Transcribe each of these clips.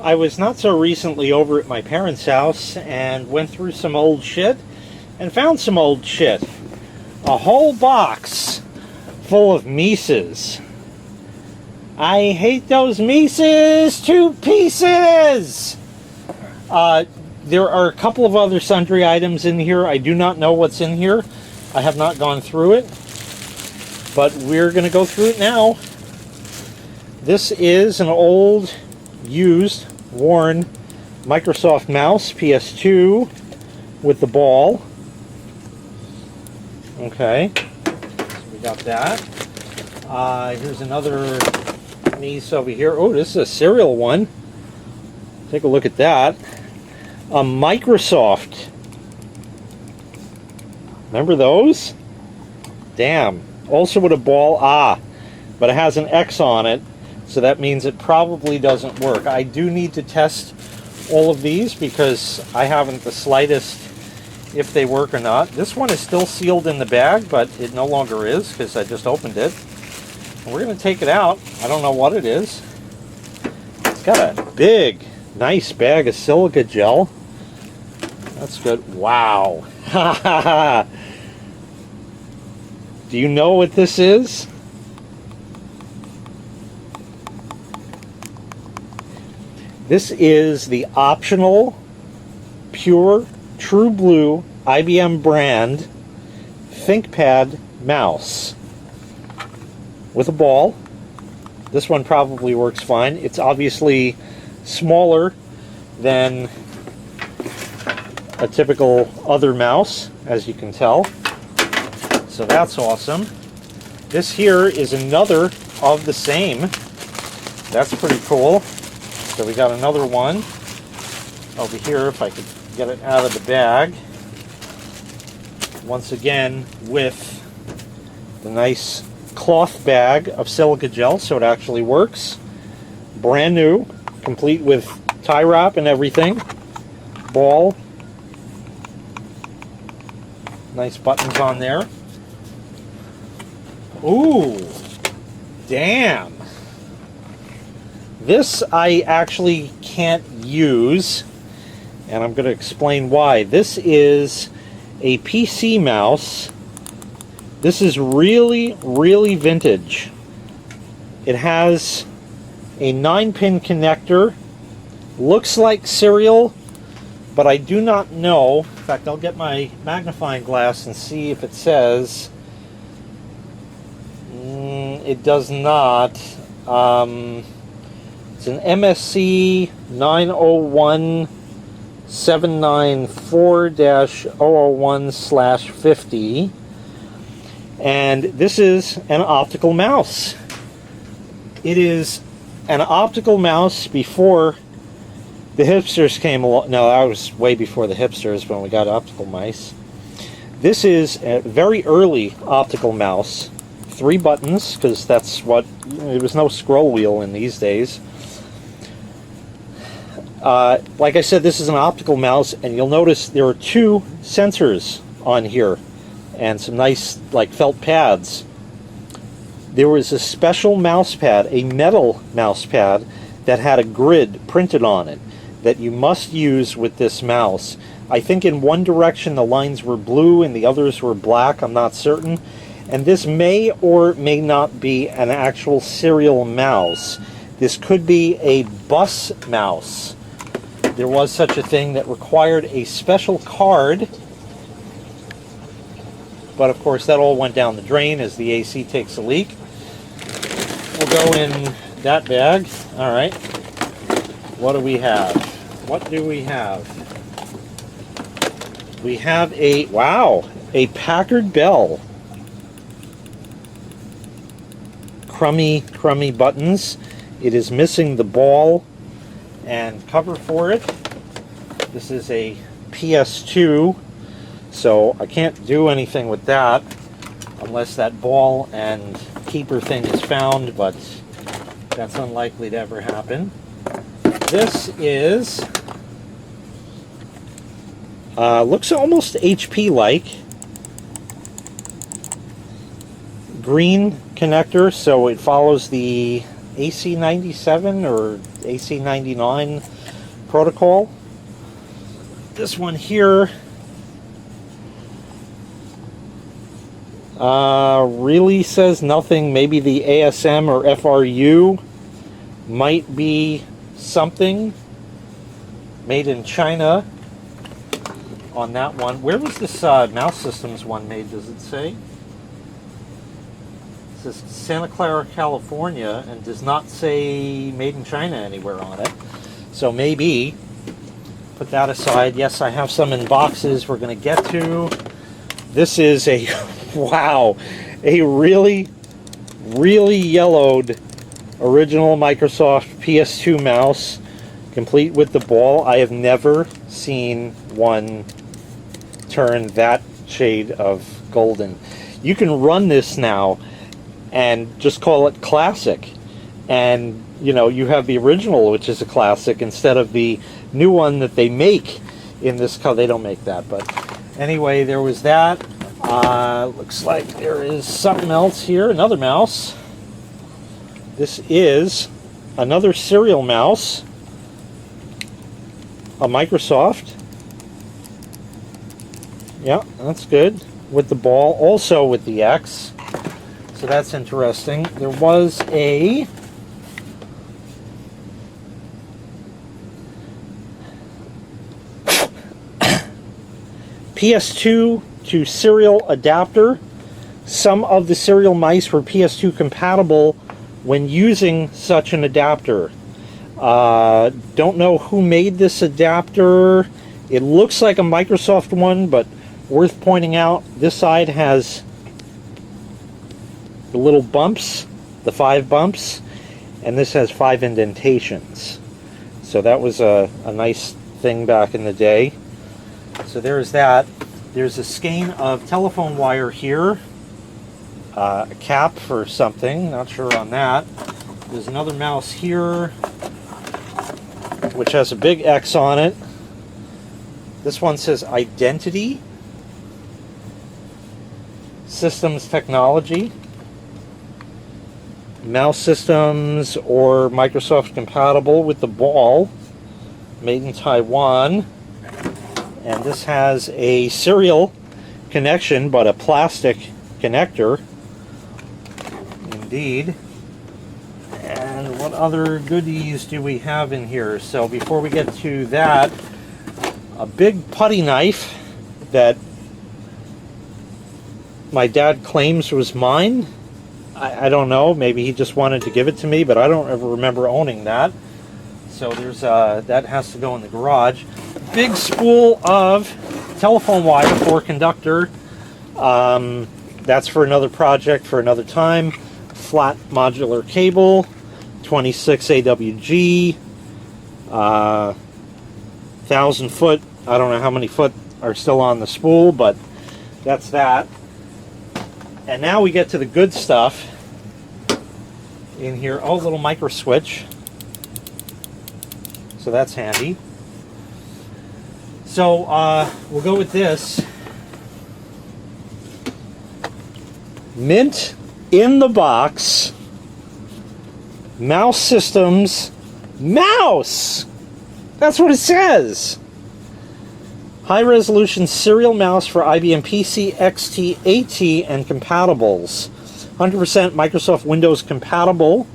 I was not so recently over at my parents' house and went through some old shit and found some old shit. A whole box full of Meeces. I hate those Meeces to pieces! There are a couple of other sundry items in here. I do not know what's in here. I have not gone through it, but we're going to go through it now. This is an old, used, worn Microsoft mouse, PS2, with the ball. Okay, so we got that. Here's another Meese over here. Oh, this is a serial one. Take a look at that. A Microsoft. Remember those? Damn. Also with a ball. But it has an X on it, so that means it probably doesn't work. I do need to test all of these because I haven't the slightest if they work or not. This one is still sealed in the bag, but it no longer is because I just opened it. And we're going to take it out. I don't know what it is. It's got a big, nice bag of silica gel. That's good. Wow. Do you know what this is? This is the optional, pure, true blue IBM brand ThinkPad mouse with a ball. This one probably works fine. It's obviously smaller than a typical other mouse, as you can tell. So that's awesome. This here is another of the same. That's pretty cool. So we got another one over here, if I could get it out of the bag. Once again, with the nice cloth bag of silica gel, so it actually works. Brand new, complete with tie wrap and everything. Ball. Nice buttons on there. Ooh, damn. This I actually can't use, and I'm going to explain why. This is a PC mouse. This is really, really vintage. It has a 9-pin connector. Looks like serial, but I do not know. In fact, I'll get my magnifying glass and see if it says. It does not. It's an MSC 901794-001/50, and this is an optical mouse. It is an optical mouse before the hipsters came along. No, that was way before the hipsters when we got optical mice. This is a very early optical mouse. 3 buttons, because that's what, there was no scroll wheel in these days. Like I said, this is an optical mouse, and you'll notice there are 2 sensors on here and some nice like felt pads. There was a special mouse pad, a metal mouse pad, that had a grid printed on it that you must use with this mouse. I think in one direction the lines were blue and the others were black, I'm not certain. And this may or may not be an actual serial mouse. This could be a bus mouse. There was such a thing that required a special card, but of course that all went down the drain as the AC takes a leak. We'll go in that bag. All right. What do we have? What do we have? We have a, wow, a Packard Bell. Crummy buttons. It is missing the ball and cover for it. This is a PS2, so I can't do anything with that unless that ball and keeper thing is found, but that's unlikely to ever happen. This is looks almost HP-like. Green connector, so it follows the AC97 or AC99 protocol. This one here really says nothing. Maybe the ASM or FRU might be something made in China on that one. Where was this Mouse Systems one made, does it say? It says Santa Clara, California, and does not say made in China anywhere on it. So maybe, put that aside. Yes, I have some in boxes we're going to get to. This is a, wow, a really, really yellowed original Microsoft PS2 mouse, complete with the ball. I have never seen one turn that shade of golden. You can run this now and just call it classic, and you know, you have the original, which is a classic, instead of the new one that they make in this color. They don't make that, but anyway, there was that. Looks like there is something else here, another mouse. This is another serial mouse, a Microsoft. Yeah, that's good. With the ball, also with the X. So that's interesting. There was a PS2 to serial adapter. Some of the serial mice were PS2 compatible when using such an adapter. Don't know who made this adapter. It looks like a Microsoft one, but worth pointing out, this side has the little bumps, the 5 bumps, and this has 5 indentations. So that was a nice thing back in the day. So there's that. There's a skein of telephone wire here, a cap for something, not sure on that. There's another mouse here, which has a big X on it. This one says Identity Systems Technology. Mouse Systems or Microsoft compatible with the ball, made in Taiwan. And this has a serial connection, but a plastic connector. Indeed. And what other goodies do we have in here? So before we get to that, a big putty knife that my dad claims was mine. I don't know, maybe he just wanted to give it to me, but I don't ever remember owning that. So there's that has to go in the garage. Big spool of telephone wire for conductor. That's for another project for another time. Flat modular cable, 26 AWG, 1,000 foot. I don't know how many foot are still on the spool, but that's that. And now we get to the good stuff in here. Oh, little micro switch. So that's handy. So we'll go with this. Mint in the box. Mouse Systems mouse. That's what it says. High resolution serial mouse for IBM PC, XT, AT, and compatibles. 100% Microsoft Windows compatible.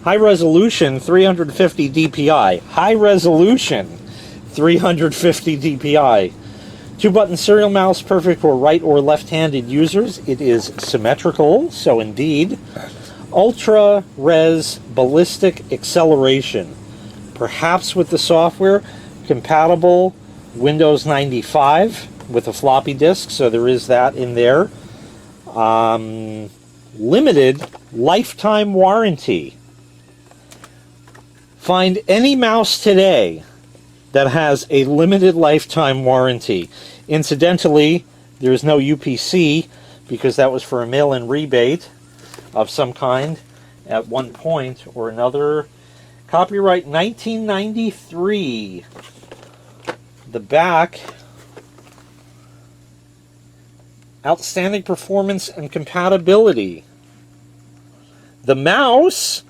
High resolution 350 DPI. High resolution 350 DPI. 2-button serial mouse, perfect for right or left-handed users. It is symmetrical, so indeed. Ultra res ballistic acceleration. Perhaps with the software, compatible Windows 95 with a floppy disk, so there is that in there. Limited lifetime warranty. Find any mouse today that has a limited lifetime warranty. Incidentally, there's no UPC because that was for a mail-in rebate of some kind at one point or another. Copyright 1993. The back, outstanding performance and compatibility. The mouse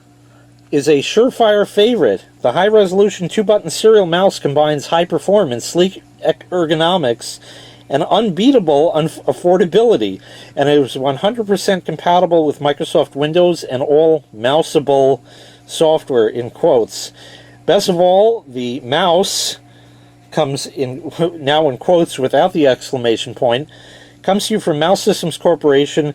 is a surefire favorite. The high-resolution 2-button serial mouse combines high performance, sleek ergonomics, and unbeatable affordability, and it is 100% compatible with Microsoft Windows and all mouseable software, in quotes. Best of all, the mouse comes in, now in quotes without the exclamation point, comes to you from Mouse Systems Corporation,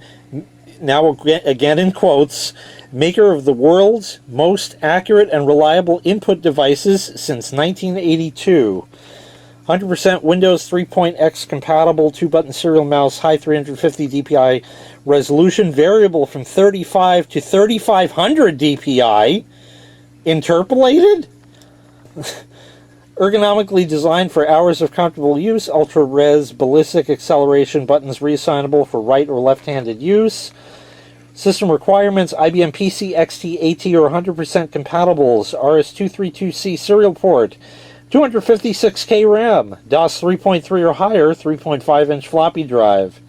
now again in quotes, maker of the world's most accurate and reliable input devices since 1982. 100% Windows 3.x compatible 2-button serial mouse, high 350 DPI resolution, variable from 35 to 3500 DPI, interpolated? Ergonomically designed for hours of comfortable use, ultra-res ballistic acceleration buttons reassignable for right or left-handed use. System requirements, IBM PC, XT, AT, or 100% compatibles, RS-232C serial port, 256K RAM, DOS 3.3 or higher, 3.5-inch floppy drive.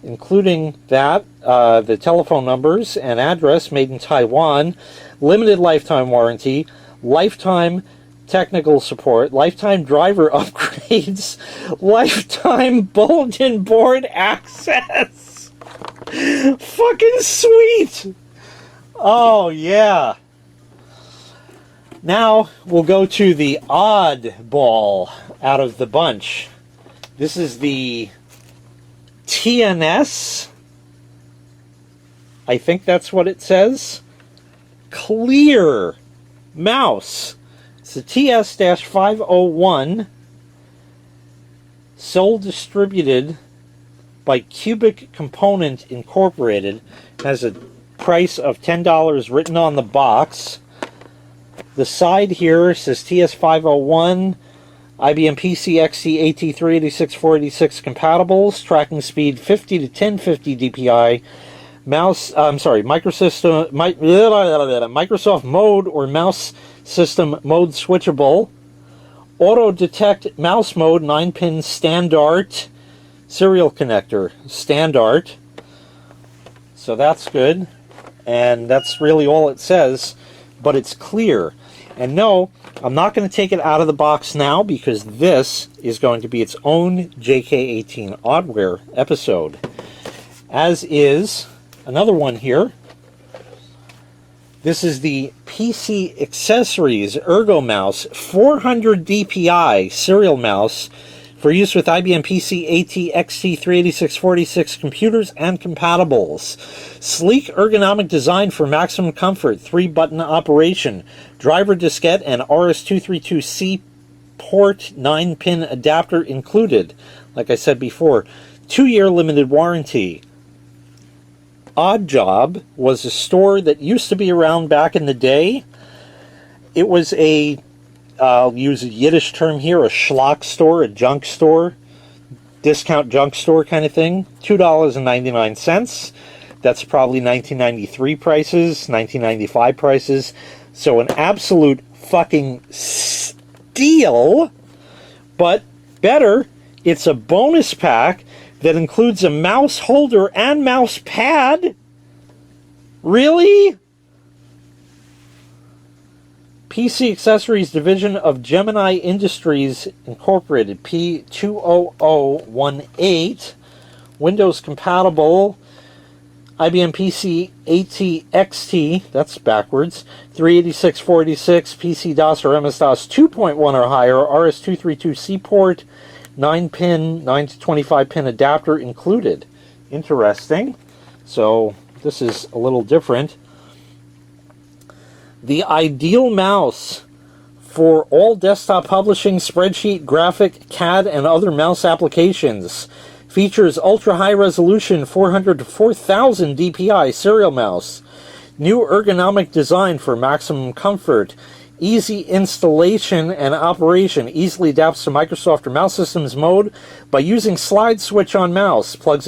Including that, the telephone numbers and address, made in Taiwan, limited lifetime warranty, lifetime technical support, lifetime driver upgrades, lifetime bulletin board access. Fucking sweet! Oh, yeah. Now, we'll go to the oddball out of the bunch. This is the TNS. I think that's what it says. Clear mouse. It's the TS-501, sole distributed by Cubic Component Incorporated. Has a price of $10 written on the box. The side here says TS-501, IBM PC, XT, AT, 386, 486 compatibles, tracking speed 50 to 1050 DPI, Microsoft mode or mouse system mode switchable, auto detect mouse mode, 9-pin standard, serial connector, standard. So that's good, and that's really all it says, but it's clear. And no, I'm not going to take it out of the box now, because this is going to be its own JK18 Oddware episode, as is another one here. This is the PC Accessories Ergo Mouse 400 DPI serial mouse for use with IBM PC, AT, XT, 386, 486 computers and compatibles. Sleek ergonomic design for maximum comfort, 3-button operation, driver diskette and RS-232C port 9-pin adapter included. Like I said before, 2-year limited warranty. Odd Job was a store that used to be around back in the day. It was a, I'll use a Yiddish term here, a schlock store, a junk store, discount junk store kind of thing. $2.99. That's probably 1993 prices, 1995 prices. So an absolute fucking steal. But better, it's a bonus pack that includes a mouse holder and mouse pad. Really? PC Accessories Division of Gemini Industries Incorporated, P20018, Windows compatible, IBM PC ATXT, that's backwards, 386, 486, PC DOS or MS-DOS 2.1 or higher, RS-232C port, 9-pin, 9 to 25-pin adapter included. Interesting. So this is a little different. The ideal mouse for all desktop publishing, spreadsheet, graphic, CAD, and other mouse applications. Features ultra-high resolution 400 to 4000 DPI serial mouse. New ergonomic design for maximum comfort. Easy installation and operation. Easily adapts to Microsoft or Mouse Systems mode by using slide switch on mouse. Plugs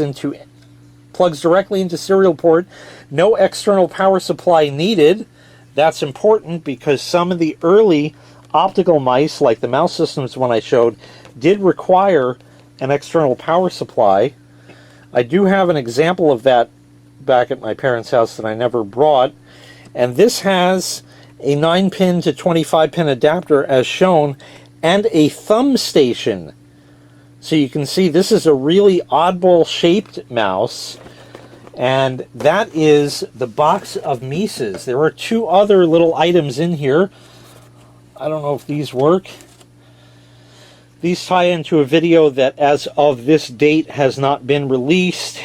directly into serial port. No external power supply needed. That's important because some of the early optical mice, like the Mouse Systems one I showed, did require an external power supply. I do have an example of that back at my parents' house that I never brought. And this has a 9-pin to 25-pin adapter as shown, and a thumb station. So you can see this is a really oddball shaped mouse, and that is the box of Meeces. There are 2 other little items in here. I don't know if these work. These tie into a video that as of this date has not been released.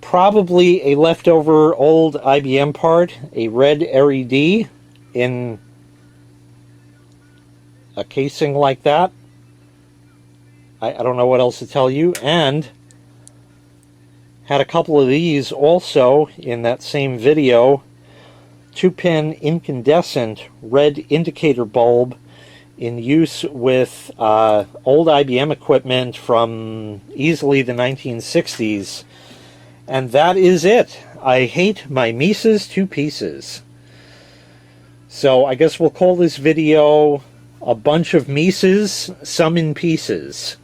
Probably a leftover old IBM part, a red LED in a casing like that. I don't know what else to tell you. And had a couple of these also in that same video. 2-pin incandescent red indicator bulb in use with old IBM equipment from easily the 1960s. And that is it. I hate my Meeces to pieces. So I guess we'll call this video a bunch of Meeces, some in pieces.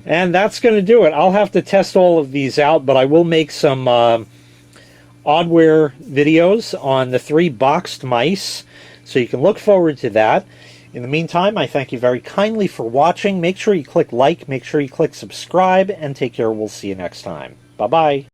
And that's going to do it. I'll have to test all of these out, but I will make some oddware videos on the 3 boxed mice, so you can look forward to that. In the meantime, I thank you very kindly for watching. Make sure you click like, make sure you click subscribe, and take care. We'll see you next time. Bye-bye.